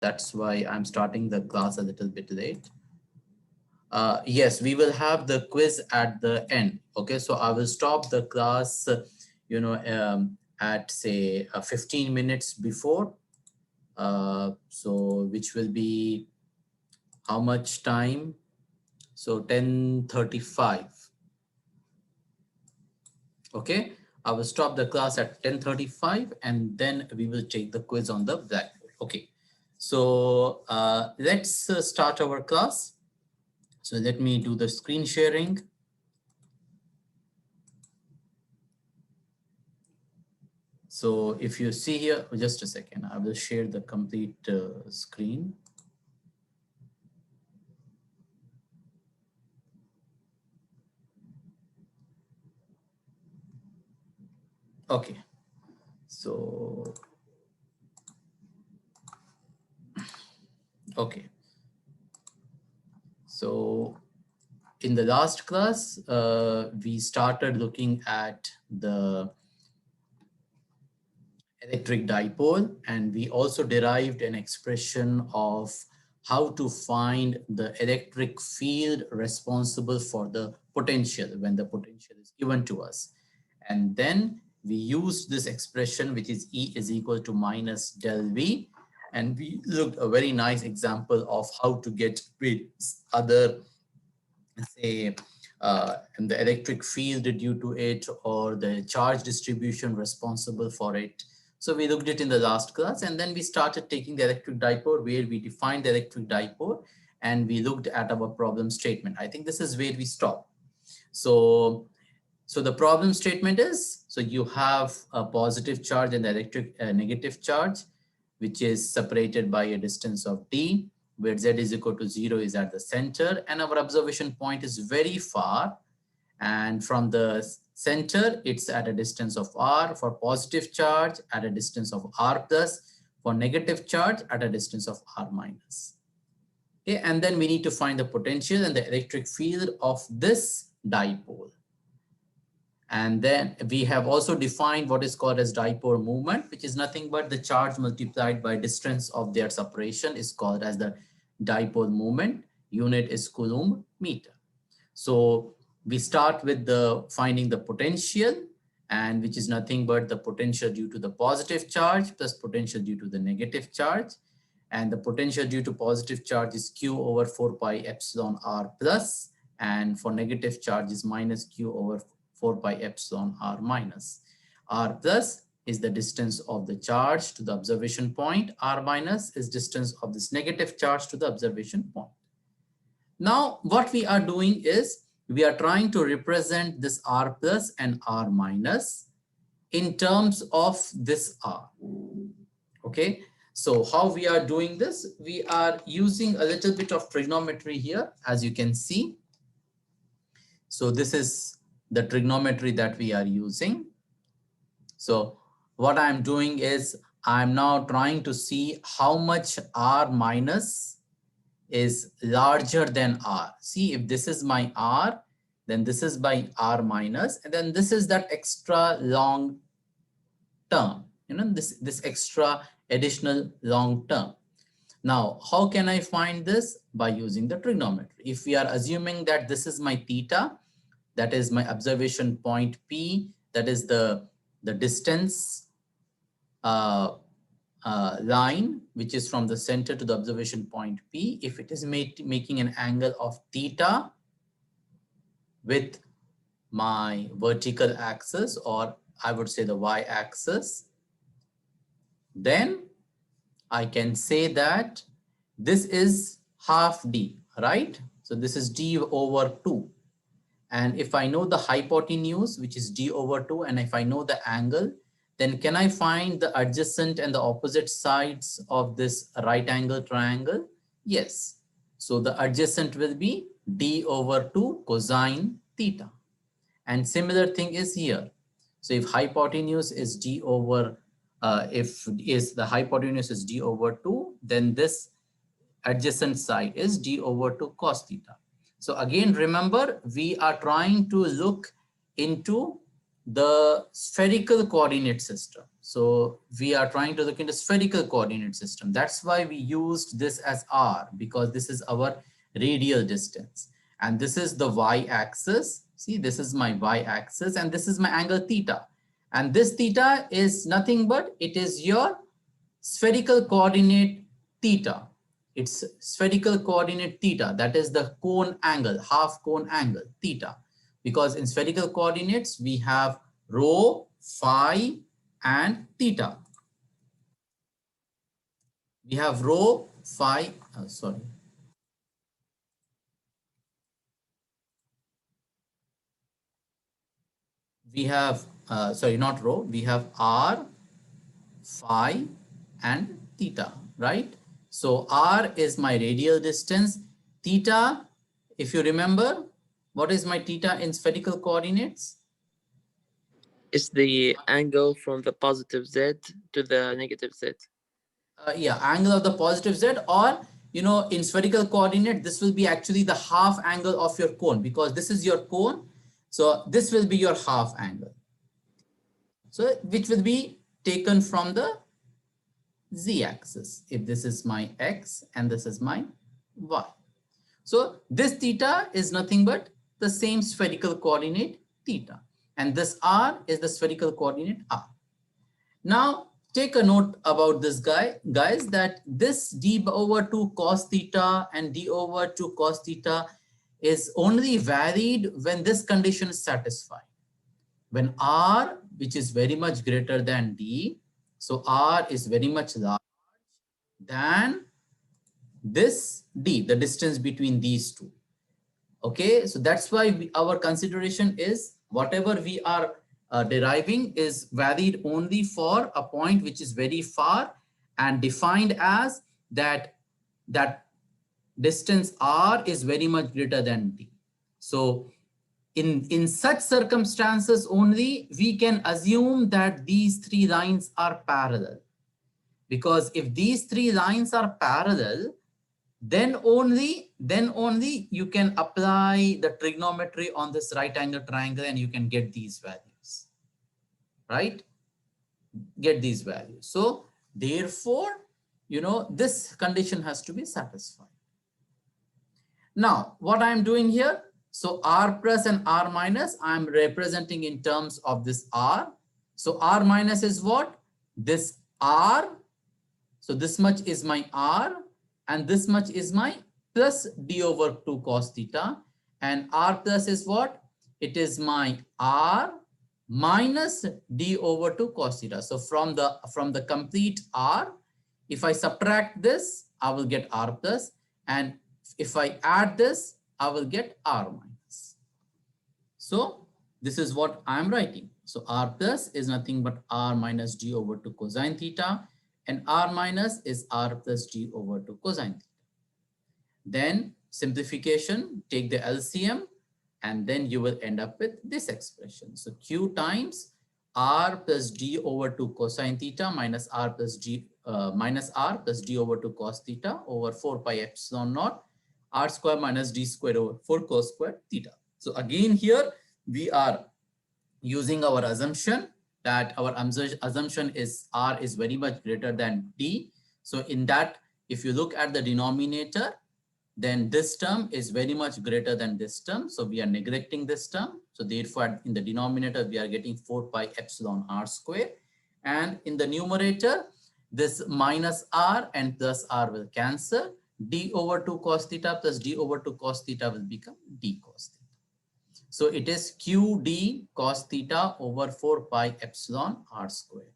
That's why I'm starting the class a little bit late. Yes, we will have the quiz at the end. Okay, so I will stop the class, at say 15 minutes before. So which will be how much time? So 10:35. Okay, I will stop the class at 10:35 and then we will take the quiz on the blackboard. Okay, so let's start our class. So let me do the screen sharing. So if you see here, just a second, I will share the complete screen. Okay, so, okay. So in the last class, we started looking at the electric dipole, and we also derived an expression of how to find the electric field responsible for the potential when the potential is given to us. And then we used this expression, which is E is equal to minus del V. And we looked a very nice example of how to get with other, say, and the electric field due to it or the charge distribution responsible for it. So we looked at it in the last class, and then we started taking the electric dipole where we defined the electric dipole and we looked at our problem statement. I think this is where we stop. So the problem statement is, so you have a positive charge and the electric negative charge, which is separated by a distance of d, where z is equal to 0 is at the center, and our observation point is very far. And from the center, it's at a distance of r for positive charge, at a distance of r plus, for negative charge at a distance of r minus. Okay, and then we need to find the potential and the electric field of this dipole. And then we have also defined what is called as dipole moment, which is nothing but the charge multiplied by distance of their separation is called as the dipole moment. Unit is Coulomb meter. So we start with the finding the potential, and which is nothing but the potential due to the positive charge plus potential due to the negative charge. And the potential due to positive charge is Q over 4 pi epsilon R plus, and for negative charge is minus Q over 4 pi epsilon R minus. R plus is the distance of the charge to the observation point. R minus is distance of this negative charge to the observation point. Now, what we are doing is we are trying to represent this R plus and R minus in terms of this R. Okay. So how we are doing this? We are using a little bit of trigonometry here, as you can see. So this is the trigonometry that we are using. So what I'm doing is I'm now trying to see how much R minus is larger than R. See, if this is my R, then this is by R minus, and then this is that extra long term, this extra additional long term. Now, how can I find this? By using the trigonometry. If we are assuming that this is my theta, that is my observation point P, that is the distance line, which is from the center to the observation point P. If it is making an angle of theta with my vertical axis, or I would say the y-axis, then I can say that this is half d, right? So this is d over 2. And if I know the hypotenuse, which is d over 2, and if I know the angle, then can I find the adjacent and the opposite sides of this right angle triangle? Yes. So the adjacent will be d over 2 cosine theta. And similar thing is here. So if hypotenuse is d over, the hypotenuse is d over 2, then this adjacent side is d over 2 cos theta. So again, remember, we are trying to look into the spherical coordinate system. So we are trying to look into spherical coordinate system. That's why we used this as r, because this is our radial distance. And this is the y-axis. See, this is my y-axis and this is my angle theta. And this theta is nothing but it is your spherical coordinate theta. It's spherical coordinate theta. That is the cone angle, half cone angle theta. Because in spherical coordinates, we have rho, phi, and theta. We have rho, phi, sorry. We have, sorry, not rho, we have r, phi, and theta, right? So r is my radial distance. Theta, if you remember, what is my theta in spherical coordinates? It's the angle from the positive z to the negative z. Yeah, angle of the positive z, or in spherical coordinate, this will be actually the half angle of your cone, because this is your cone. So this will be your half angle. So which will be taken from the z-axis, if this is my x and this is my y. So this theta is nothing but the same spherical coordinate theta, and this r is the spherical coordinate r. Now take a note about this guys, that this d over 2 cos theta and d over 2 cos theta is only varied when this condition is satisfied. When r, which is very much greater than d, so r is very much large than this d, the distance between these two. Okay, so that's why our consideration is whatever we are deriving is valid only for a point which is very far and defined as that distance r is very much greater than d. So in such circumstances only we can assume that these three lines are parallel, because if these three lines are parallel, then only you can apply the trigonometry on this right angle triangle and you can get these values, right? Get these values. So therefore, this condition has to be satisfied. Now, what I'm doing here, so r plus and r minus, I'm representing in terms of this r. So r minus is what? This r. So this much is my r, and this much is my plus d over 2 cos theta. And r plus is what? It is my r minus d over 2 cos theta. So from the complete r, if I subtract this, I will get r plus, and if I add this, I will get r minus. So this is what I'm writing. So r plus is nothing but r minus d over 2 cosine theta, and r minus is r plus d over 2 cosine theta. Then simplification, take the LCM, and then you will end up with this expression. So q times r plus d over 2 cosine theta minus r plus d over 2 cos theta over 4 pi epsilon naught r square minus d square over 4 cos square theta. So again here we are using our assumption that our assumption is r is very much greater than d. So in that, if you look at the denominator, then this term is very much greater than this term. So we are neglecting this term. So therefore, in the denominator, we are getting 4 pi epsilon r square. And in the numerator, this minus r and plus r will cancel. D over 2 cos theta plus d over 2 cos theta will become d cos theta. So it is qd cos theta over 4 pi epsilon r square.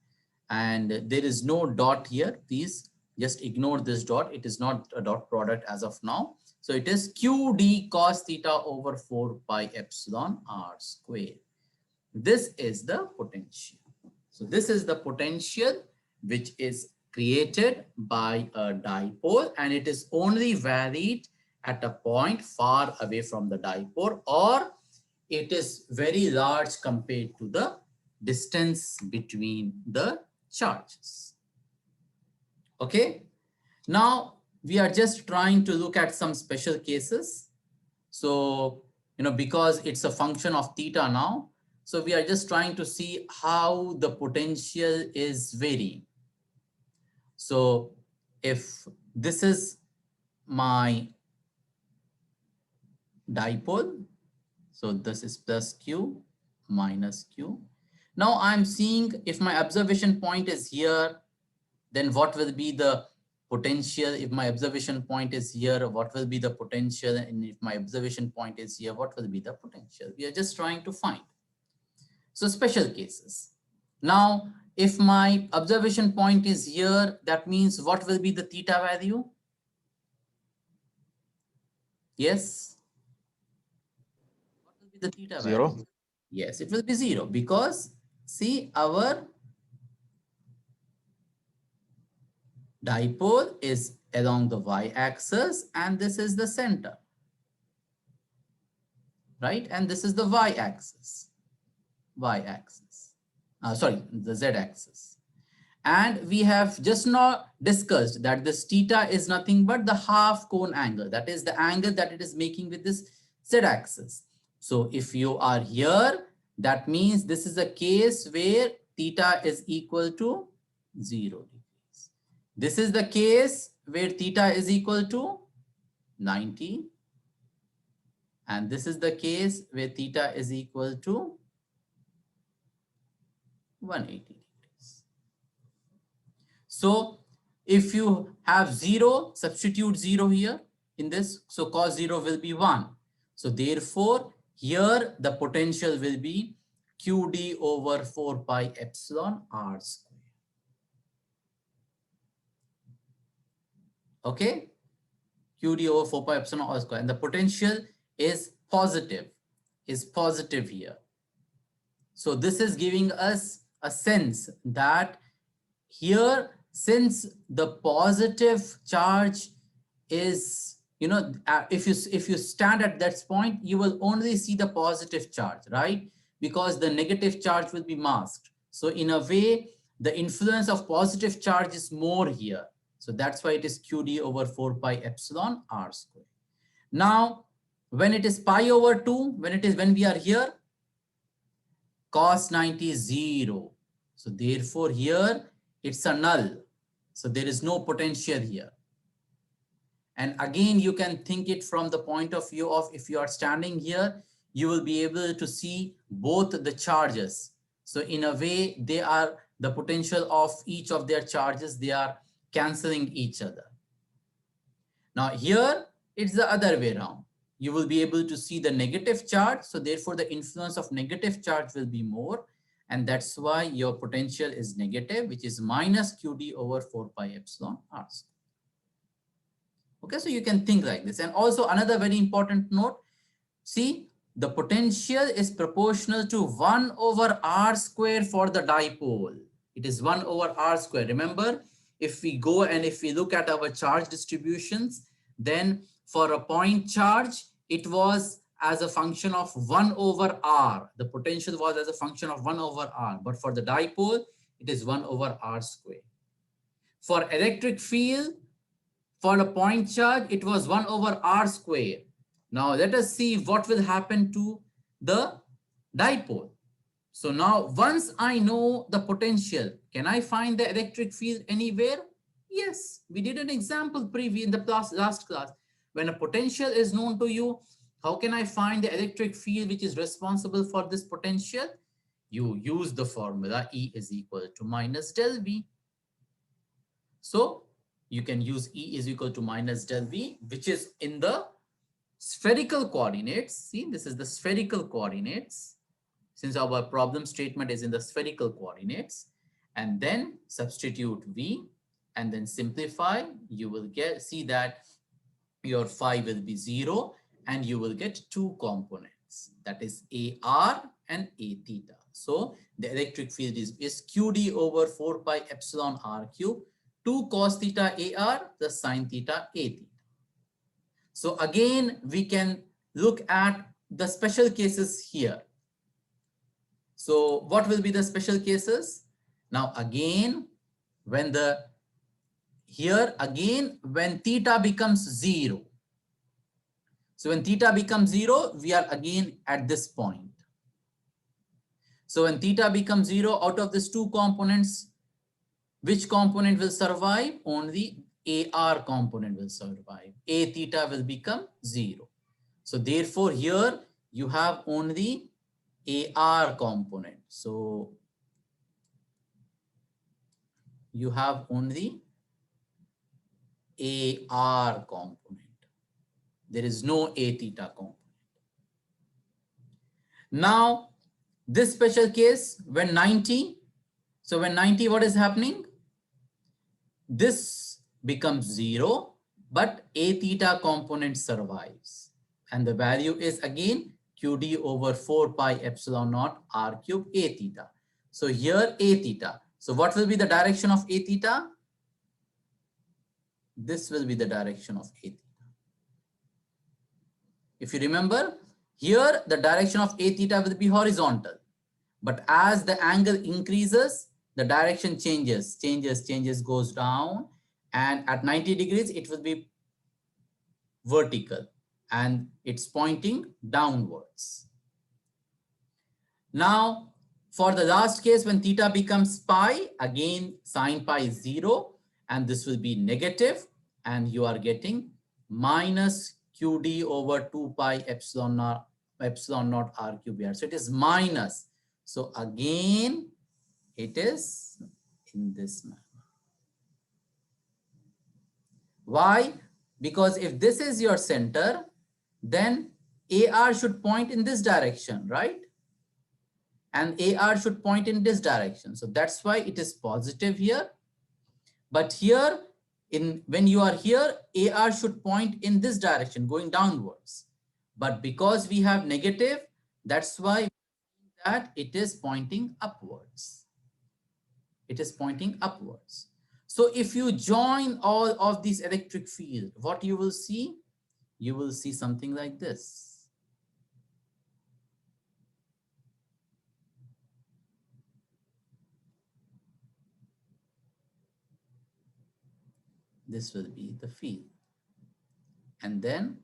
And there is no dot here. Please just ignore this dot. It is not a dot product as of now. So it is qd cos theta over 4 pi epsilon r square. This is the potential. So this is the potential which is created by a dipole, and it is only valid at a point far away from the dipole, or it is very large compared to the distance between the charges. Okay. Now we are just trying to look at some special cases. So, because it's a function of theta now. So we are just trying to see how the potential is varying. So if this is my dipole, so this is plus Q minus Q. Now I'm seeing if my observation point is here, then what will be the potential? If my observation point is here, what will be the potential? And if my observation point is here, what will be the potential? We are just trying to find. So special cases. Now, if my observation point is here, that means what will be the theta value? Yes. What will be the theta value? 0. Yes, it will be 0 because see our dipole is along the y-axis and this is the center, right? And this is the y-axis, sorry, the z-axis. And we have just now discussed that this theta is nothing but the half cone angle. That is the angle that it is making with this z-axis. So if you are here, that means this is a case where theta is equal to 0 degrees. This is the case where theta is equal to 90. And this is the case where theta is equal to 180 degrees. So if you have 0, substitute 0 here in this. So cos 0 will be 1. So therefore, here the potential will be QD over 4 pi epsilon R square. Okay? QD over 4 pi epsilon R square. And the potential is positive here. So this is giving us a sense that here, since the positive charge is, you know, if you stand at that point, you will only see the positive charge, right? Because the negative charge will be masked. So in a way, the influence of positive charge is more here. So that's why it is QD over 4 pi epsilon R square. Now, when it is pi over 2, when we are here, cos 90 is 0. So therefore here it's a null. So there is no potential here. And again, you can think it from the point of view of if you are standing here, you will be able to see both the charges. So in a way, they are the potential of each of their charges, they are canceling each other. Now here, it's the other way around. You will be able to see the negative charge. So therefore, the influence of negative charge will be more. And that's why your potential is negative, which is minus QD over 4 pi epsilon R square. Okay, so you can think like this. And also another very important note, see, the potential is proportional to 1 over R square for the dipole. It is 1 over R square. Remember, if we go and if we look at our charge distributions, then for a point charge, it was as a function of 1 over R. The potential was as a function of 1 over R. But for the dipole, it is 1 over R square. For electric field, for a point charge, it was 1 over R square. Now let us see what will happen to the dipole. So now once I know the potential, can I find the electric field anywhere? Yes, we did an example in the last class. When a potential is known to you, how can I find the electric field which is responsible for this potential? You use the formula E is equal to minus del V. So you can use E is equal to minus del V, which is in the spherical coordinates. See, this is the spherical coordinates. Since our problem statement is in the spherical coordinates, and then substitute V and then simplify, you will see that your phi will be 0 and you will get two components, that is AR and A theta. So the electric field is QD over 4 pi epsilon R cube, 2 cos theta AR plus sin theta A theta. So again, we can look at the special cases here. So what will be the special cases? Now again, when theta becomes 0. So when theta becomes 0, we are again at this point. So when theta becomes 0, out of these two components, which component will survive? Only AR component will survive. A theta will become 0. So therefore here you have only AR component. So you have only AR component. There is no A theta component. Now this special case when 90, so when 90, what is happening? This becomes 0, but A theta component survives. And the value is again QD over 4 pi epsilon naught R cube A theta. So here A theta. So what will be the direction of A theta? This will be the direction of A theta. If you remember, here the direction of A theta will be horizontal. But as the angle increases, the direction changes, goes down. And at 90 degrees, it will be vertical and it's pointing downwards. Now, for the last case, when theta becomes pi, again, sine pi is 0, and this will be negative, and you are getting minus QD over 2 pi epsilon naught R cube here. So it is minus. So again, it is in this manner. Why? Because if this is your center, then AR should point in this direction, right? And AR should point in this direction. So that's why it is positive here. But here, when you are here, AR should point in this direction, going downwards. But because we have negative, that's why that it is pointing upwards. It is pointing upwards. So if you join all of these electric field, what you will see? You will see something like this. This will be the field. And then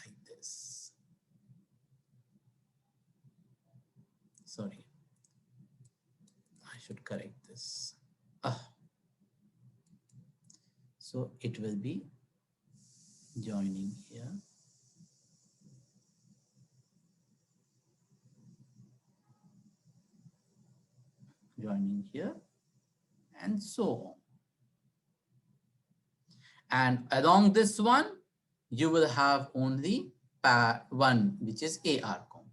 like this. Sorry, I should correct this. So it will be joining here. Joining here and so on. And along this one, you will have only one, which is AR component.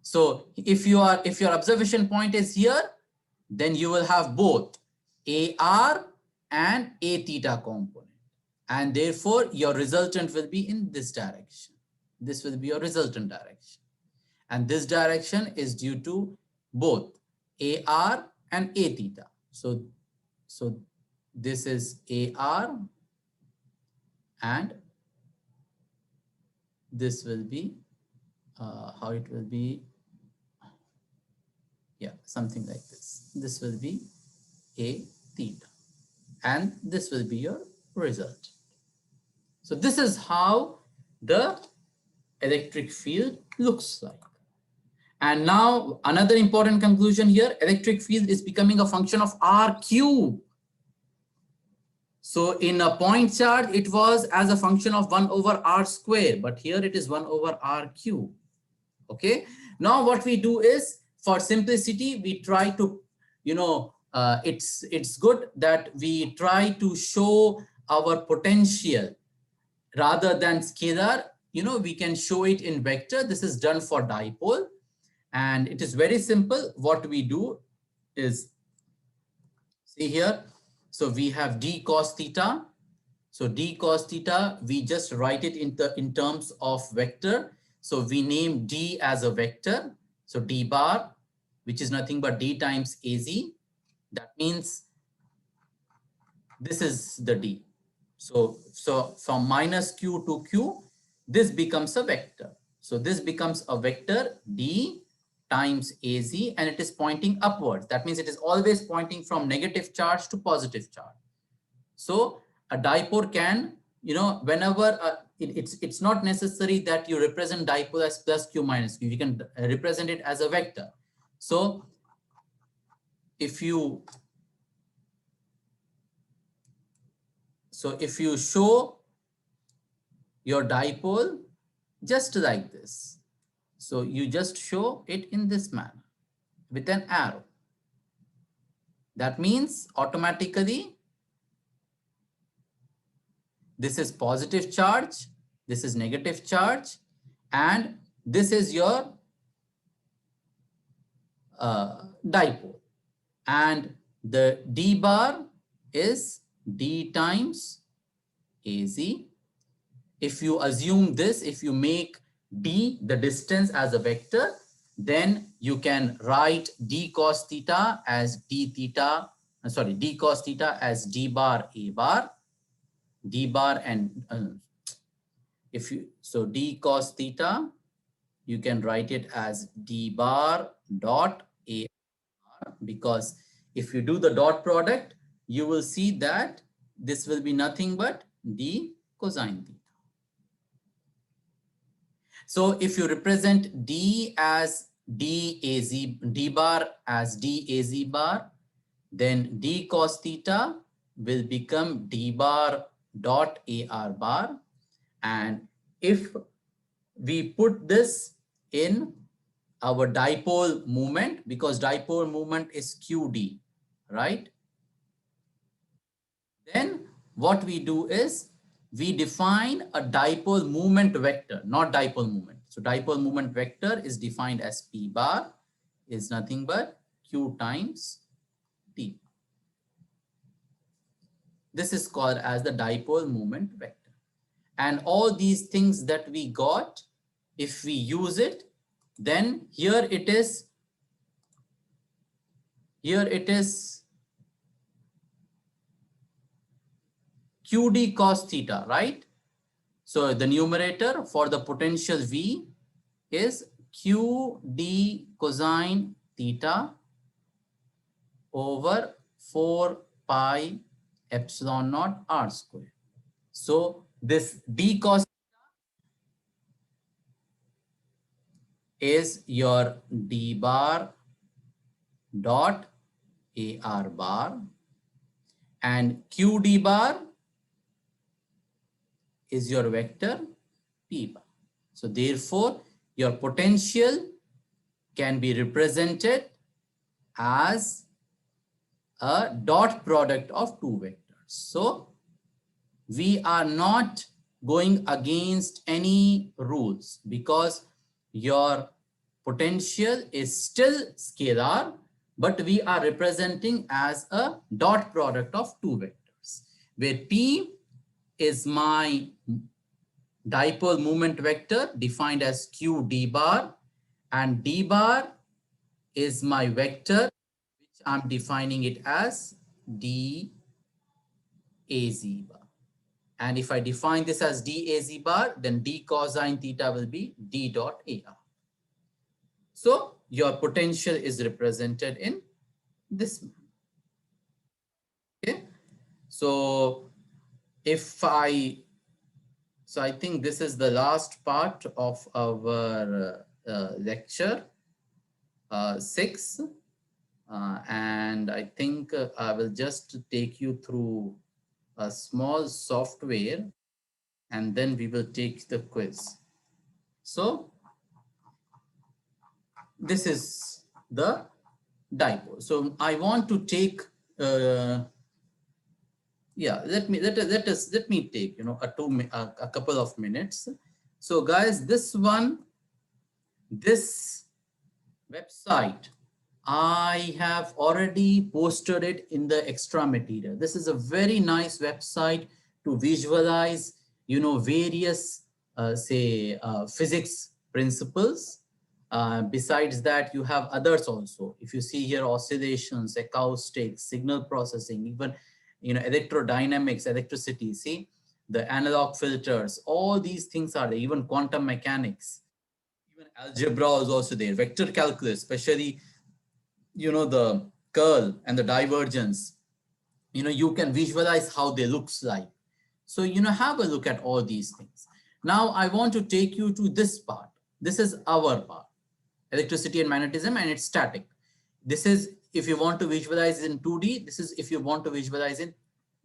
So if your observation point is here, then you will have both AR and A theta component. And therefore, your resultant will be in this direction. This will be your resultant direction. And this direction is due to both AR and A theta. So this is AR and this will be, how it will be, yeah, something like this. This will be A theta and this will be your result. So this is how the electric field looks like. And now another important conclusion here, electric field is becoming a function of R cube. So in a point charge, it was as a function of 1 over R square, but here it is 1 over R cube. Okay. Now what we do is, for simplicity, we try to, it's good that we try to show our potential rather than scalar. We can show it in vector. This is done for dipole. And it is very simple. What we do is, see here, so we have d cos theta. So d cos theta, we just write it in terms of vector. So we name d as a vector. So d bar, which is nothing but d times az. That means this is the d. So from minus q to q, this becomes a vector. So this becomes a vector d times az, and it is pointing upwards. That means it is always pointing from negative charge to positive charge. So a dipole can, whenever it's not necessary that you represent dipole as plus q minus q. You can represent it as a vector. So if you show your dipole just like this, so you just show it in this manner with an arrow. That means automatically this is positive charge, this is negative charge, and this is your dipole. And the d bar is d times az. If you assume this, if you make d the distance as a vector, then you can write d cos theta as d theta, d cos theta as d bar a bar, d bar, and so d cos theta, you can write it as d bar dot a bar, because if you do the dot product, you will see that this will be nothing but d cosine theta. So if you represent d as d bar as daz bar, then d cos theta will become d bar dot ar bar. And if we put this in our dipole moment, because dipole moment is qd, right? Then what we do is we define a dipole moment vector, not dipole moment. So dipole moment vector is defined as p bar is nothing but q times t. This is called as the dipole moment vector. And all these things that we got, if we use it, then here it is qd cos theta, right? So the numerator for the potential V is qd cosine theta over 4 pi epsilon naught r square. So this d cos is your d bar dot ar bar, and qd bar is your vector p bar. So therefore, your potential can be represented as a dot product of two vectors. So we are not going against any rules, because your potential is still scalar, but we are representing as a dot product of two vectors, where p is my dipole moment vector defined as q d bar, and d bar is my vector which I'm defining it as d az bar. And if I define this as d az bar, then d cosine theta will be d dot ar. So your potential is represented in this manner. Okay. So I think this is the last part of our lecture 6. And I think I will just take you through a small software, and then we will take the quiz. So this is the dipole. So I want to take let me take a couple of minutes. So guys, this website, I have already posted it in the extra material. This is a very nice website to visualize various physics principles. Besides that, you have others also. If you see here, oscillations, acoustics, signal processing, even electrodynamics, electricity, see the analog filters, all these things are there, even quantum mechanics, even algebra is also there, vector calculus, especially the curl and the divergence. You can visualize how they looks like. So have a look at all these things. Now I want to take you to this part. This is our part, electricity and magnetism, and it's static. This is if you want to visualize in 2D. This is if you want to visualize in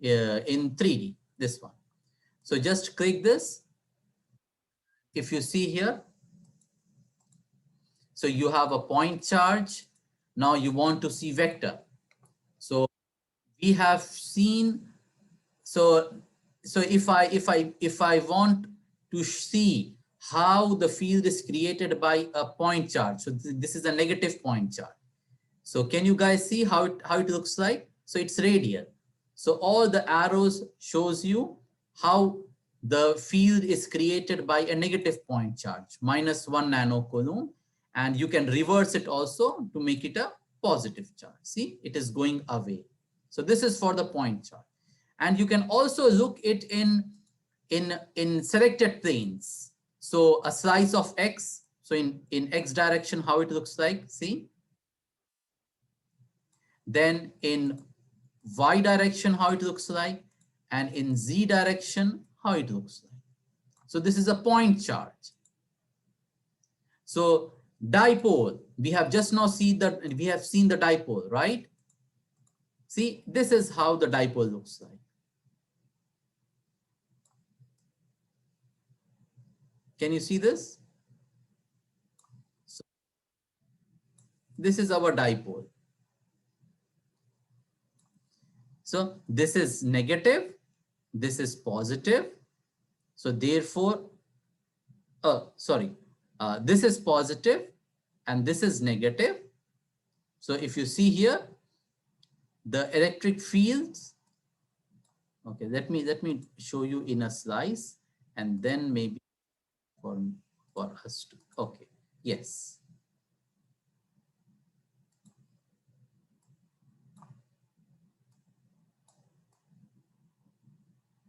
3D, this one. So just click this. If you see here, so you have a point charge. Now you want to see vector. So we have seen, so if I want to see how the field is created by a point charge, so this is a negative point charge. So can you guys see how it looks like? So it's radial. So all the arrows shows you how the field is created by a negative point charge, -1 nanocoulomb, and you can reverse it also to make it a positive charge. See, it is going away. So this is for the point charge. And you can also look it in selected planes. So a slice of X, so in X direction, how it looks like, see? Then in Y direction, how it looks like, and in Z direction, how it looks like. So this is a point charge. So dipole, we have just now seen the dipole, right? See, this is how the dipole looks like. Can you see this? So this is our dipole. So this is negative, this is positive. So therefore, this is positive and this is negative. So if you see here, the electric fields, okay, let me show you in a slice, and then maybe for us to, okay, yes.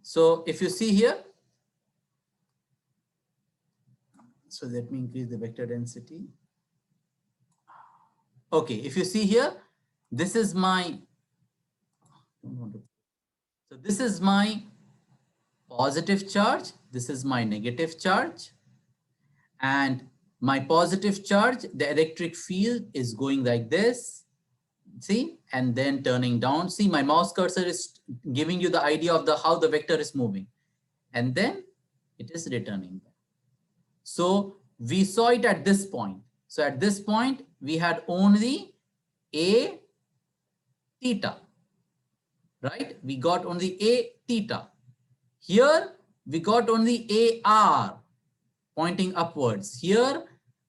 So if you see here, so let me increase the vector density. Okay, if you see here, this is my, so this is my positive charge, this is my negative charge, and my positive charge, the electric field is going like this, see, and then turning down. See, my mouse cursor is giving you the idea of how the vector is moving, and then it is returning back. So we saw it at this point. So at this point, we had only a theta, right? We got only a theta. Here, we got only AR pointing upwards. Here,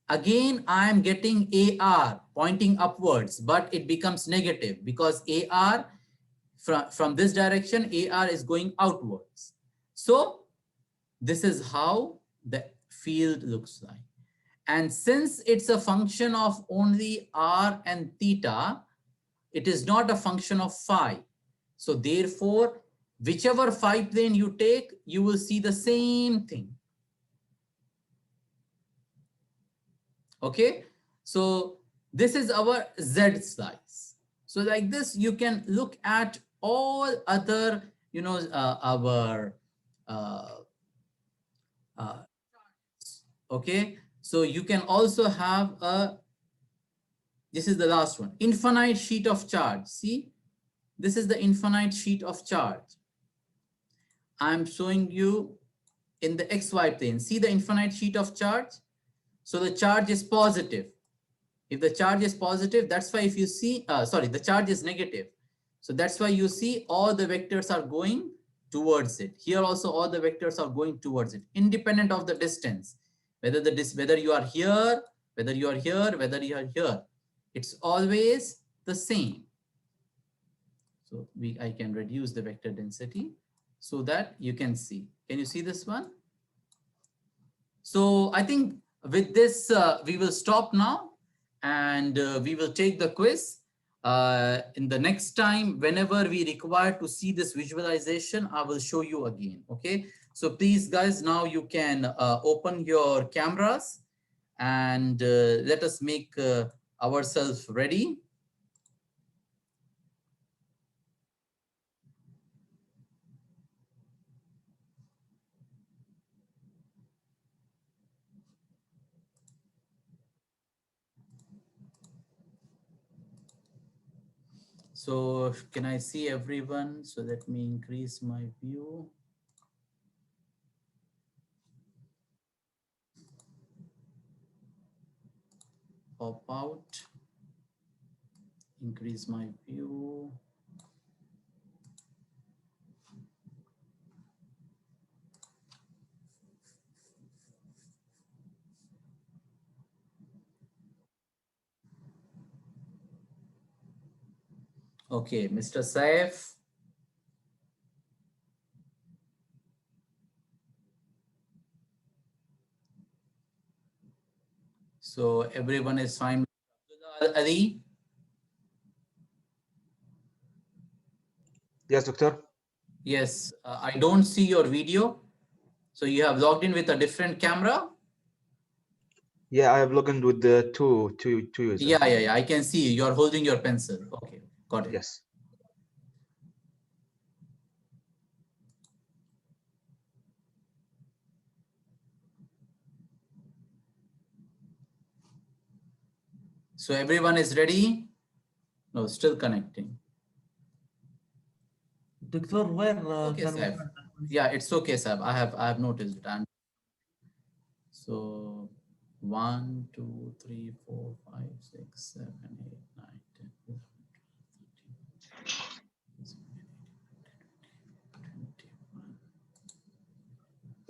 again, I am getting AR pointing upwards, but it becomes negative because AR, from this direction, AR is going outwards. So this is how the field looks like. And since it's a function of only R and theta, it is not a function of phi. So therefore, whichever phi plane you take, you will see the same thing. Okay, so this is our Z slice. So like this, you can look at all other, our okay. So you can also have this is the last one, infinite sheet of charge. See, this is the infinite sheet of charge. I'm showing you in the XY plane. See the infinite sheet of charge. So the charge is positive. If the charge is positive, that's why if you see, the charge is negative. So that's why you see all the vectors are going towards it. Here also all the vectors are going towards it, independent of the distance. Whether you are here, whether you are here, whether you are here, it's always the same. So I can reduce the vector density so that you can see. Can you see this one? So I think with this, we will stop now, and we will take the quiz. In the next time, whenever we require to see this visualization, I will show you again. Okay. So please, guys, now you can open your cameras and let us make ourselves ready. So can I see everyone? So let me increase my view. Pop out, increase my view. Okay, Mr. Saif. So everyone is fine. Ali? Yes, doctor. Yes, I don't see your video. So you have logged in with a different camera? Yeah, I have logged in with the two users. Yeah. I can see you are holding your pencil. Okay, got it. Yes. So everyone is ready? No, still connecting. Doctor, where Okay, Saif. Yeah, it's okay, Saif. I have noticed it. And so 1, 2, 3, 4, 5, 6, 7, 8, 9, 10, 11, 12, 13, 14, 15, 16, 17, 18, 19, 20,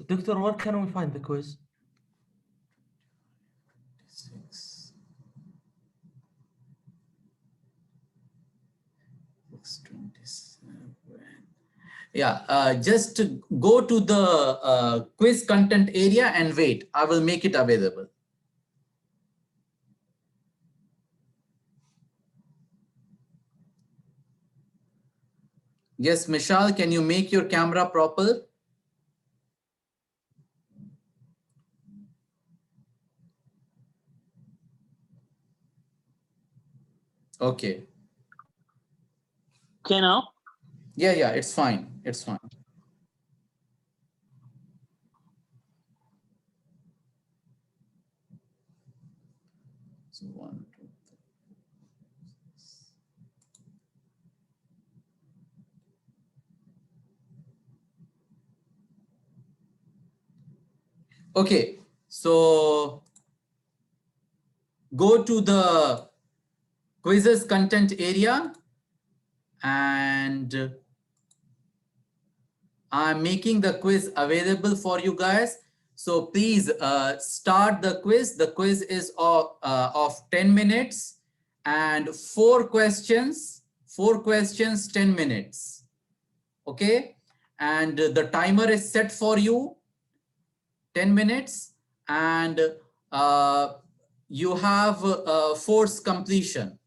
21, Doctor, where can we find the quiz? 26, 27. Yeah, just go to the quiz content area and wait. I will make it available. Yes, Michelle, can you make your camera proper? Okay. Okay, now? Yeah, it's fine. It's fine. So 1, 2, 3. Okay, so go to the quizzes content area and I'm making the quiz available for you guys. So please start the quiz. The quiz is of 10 minutes and 4 questions, 10 minutes. Okay. And the timer is set for you 10 minutes and you have force completion.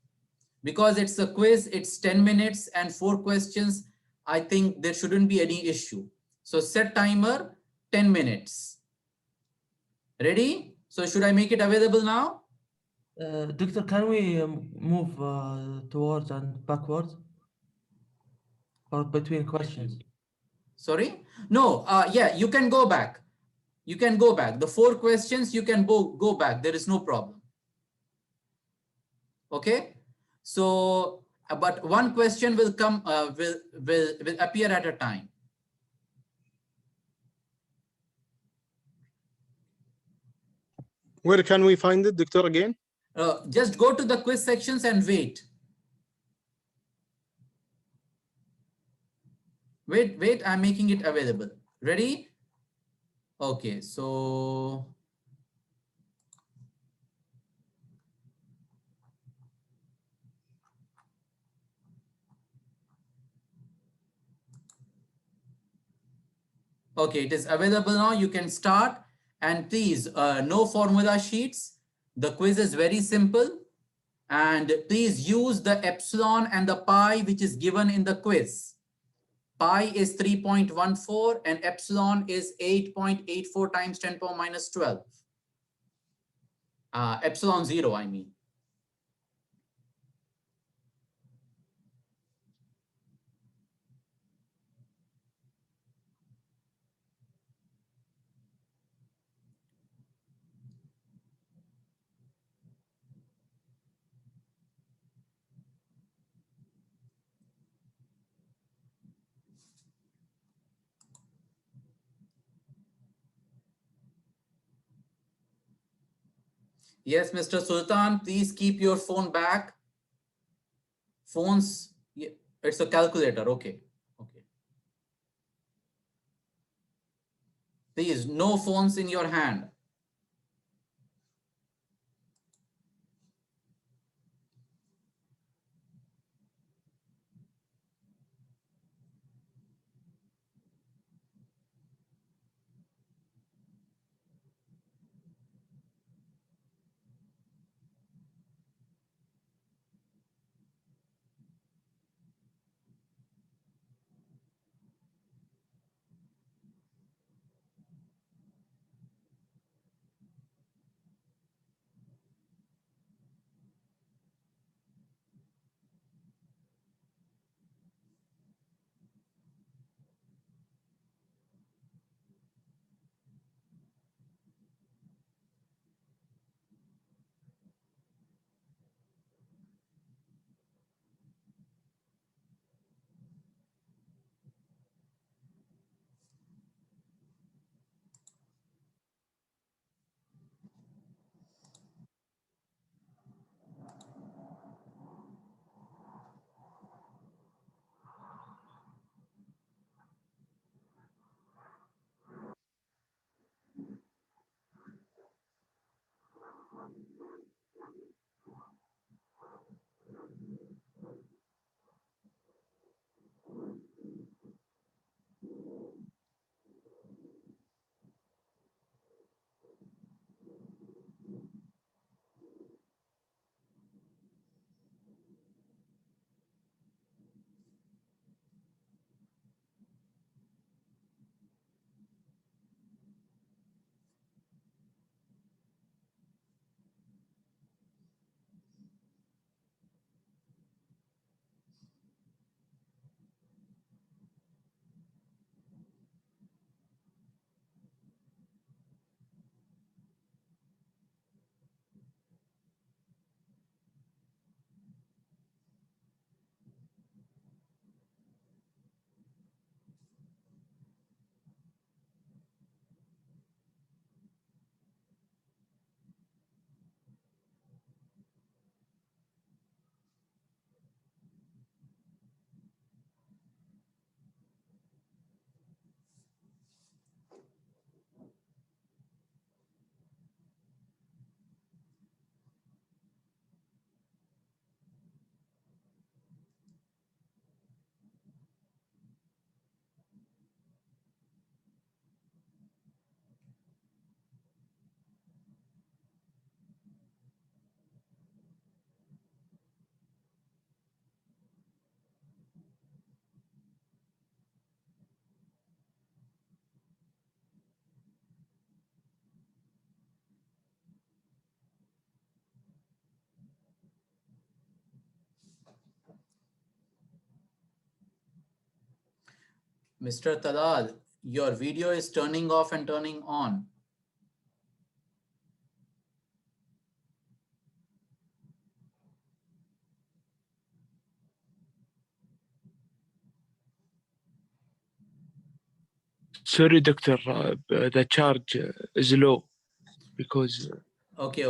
Because it's a quiz, it's 10 minutes and 4 questions. I think there shouldn't be any issue. So set timer 10 minutes. Ready? So should I make it available now? Doctor, can we move towards and backwards? Or between questions? Sorry? No, yeah, you can go back. You can go back. The 4 questions, you can go back. There is no problem. Okay? So, but one question will come, will appear at a time. Where can we find it, Doctor, again? Just go to the quiz sections and wait. Wait, I'm making it available. Ready? Okay, so okay, it is available now. You can start and please no formula sheets. The quiz is very simple and please use the epsilon and the pi which is given in the quiz. Pi is 3.14 and epsilon is 8.84 times 10 power minus 12. Epsilon 0, I mean. Yes, Mr. Sultan, please keep your phone back. Phones, it's a calculator. Okay. Okay. Please, no phones in your hand. Mr. Talal, your video is turning off and turning on. Sorry, doctor, the charge is low because Okay.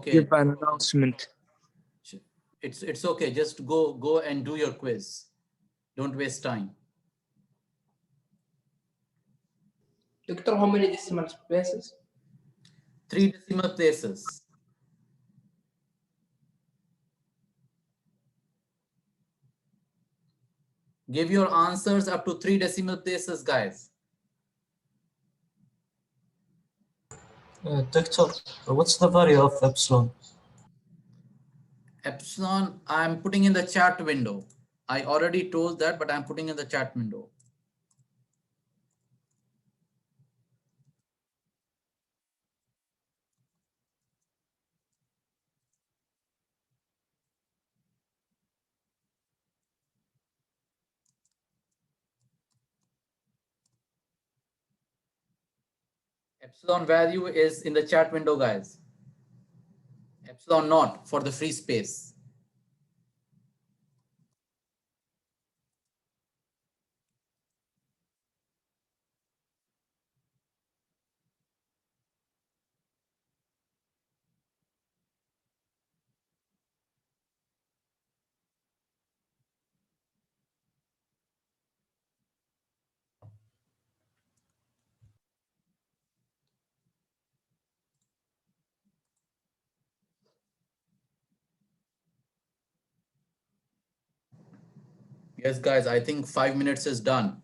give an announcement. It's okay. Just go and do your quiz. Don't waste time. Doctor, how many decimal places? 3 decimal places. Give your answers up to 3 decimal places, guys. Doctor, what's the value of epsilon? Epsilon, I'm putting in the chat window. I already told that, but I'm putting in the chat window. Epsilon value is in the chat window, guys. Epsilon naught for the free space. Yes, guys, I think 5 minutes is done.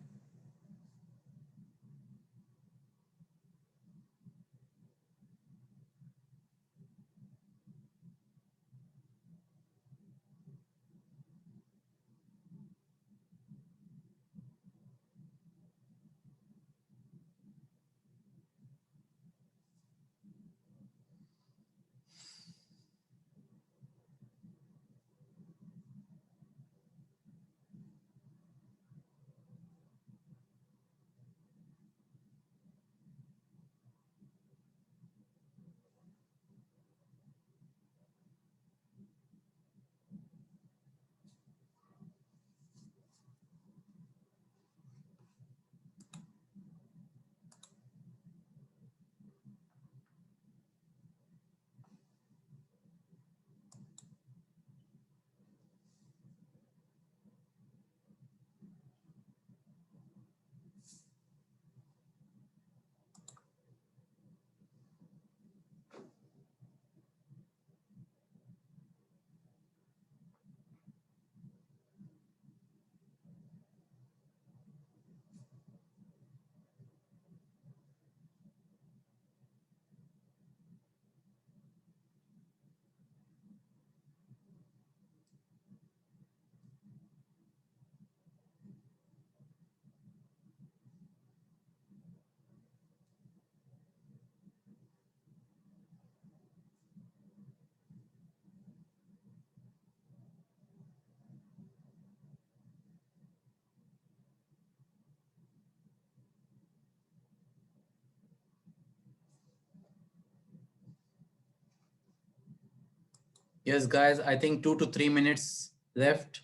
Yes, guys, I think 2 to 3 minutes left.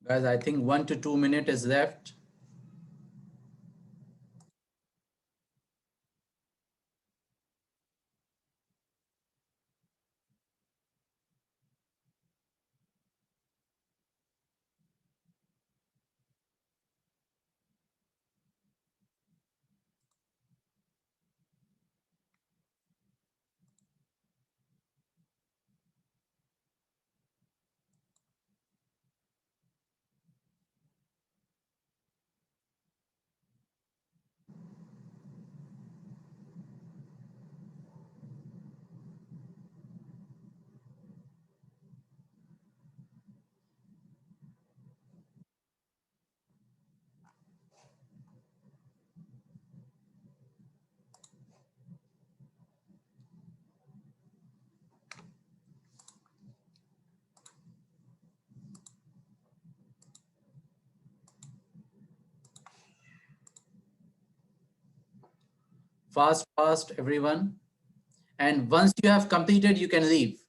Guys, I think 1 to 2 minutes is left. Fast, everyone. And once you have completed, you can leave.